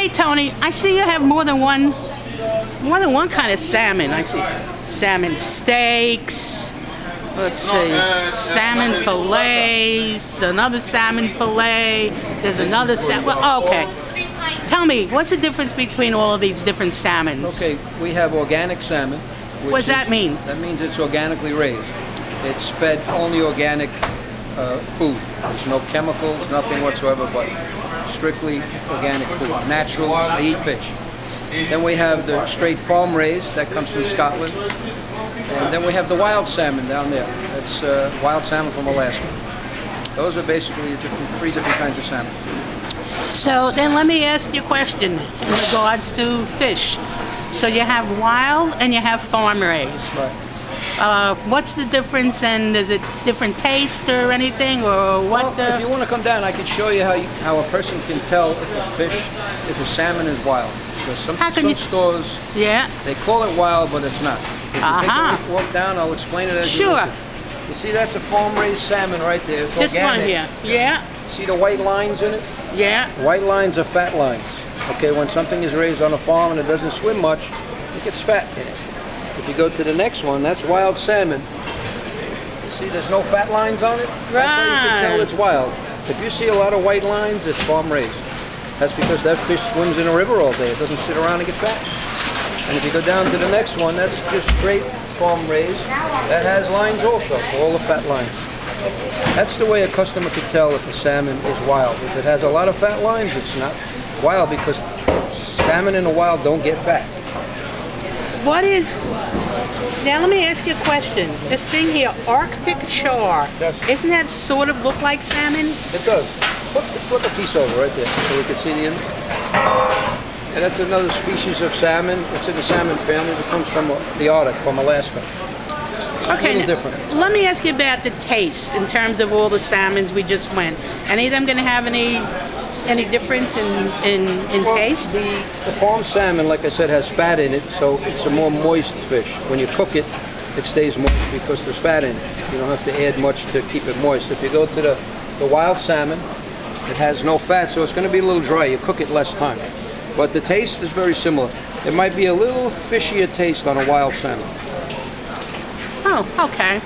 Hey Tony, I see you have more than one kind of salmon. I see salmon steaks. Let's see, salmon fillets, another salmon fillet. There's another salmon. Well, okay. Tell me, what's the difference between all of these different salmons? Okay, we have organic salmon. What does that mean? That means it's organically raised. It's fed only organic food. There's no chemicals, nothing whatsoever, but strictly organic food. Natural, they eat fish. Then we have the straight farm raised, that comes from Scotland. And then we have the wild salmon down there. That's wild salmon from Alaska. Those are basically three different kinds of salmon. So then let me ask you a question in regards to fish. So you have wild and you have farm raised. Right. What's the difference, and is it different taste or anything, or what? Well, if you want to come down, I can show you how a person can tell if a salmon is wild. Because some stores, yeah, they call it wild, but it's not. If you take a walk down, I'll explain it as you sure. You see, that's a farm-raised salmon right there. It's this organic. one here, yeah. See the white lines in it? Yeah. White lines are fat lines. Okay, when something is raised on a farm and it doesn't swim much, it gets fat in it. If you go to the next one, that's wild salmon. You see there's no fat lines on it? Right. That's how you can tell it's wild. If you see a lot of white lines, it's farm raised. That's because that fish swims in a river all day. It doesn't sit around and get fat. And if you go down to the next one, that's just straight farm raised. That has lines also, all the fat lines. That's the way a customer can tell if a salmon is wild. If it has a lot of fat lines, it's not wild, because salmon in the wild don't get fat. What is... Now let me ask you a question. This thing here, Arctic char, Yes. Isn't that sort of look like salmon? It does. Flip a piece over right there so we can see the end. And that's another species of salmon. It's in the salmon family. It comes from the Arctic, from Alaska. Okay, a little different. Let me ask you about the taste in terms of all the salmons we just went. Any of them going to have any difference in taste? The farm salmon, like I said, has fat in it, so it's a more moist fish. When you cook it, it stays moist because there's fat in it. You don't have to add much to keep it moist. If you go to the wild salmon, it has no fat, so it's going to be a little dry. You cook it less time. But the taste is very similar. It might be a little fishier taste on a wild salmon. Oh, okay.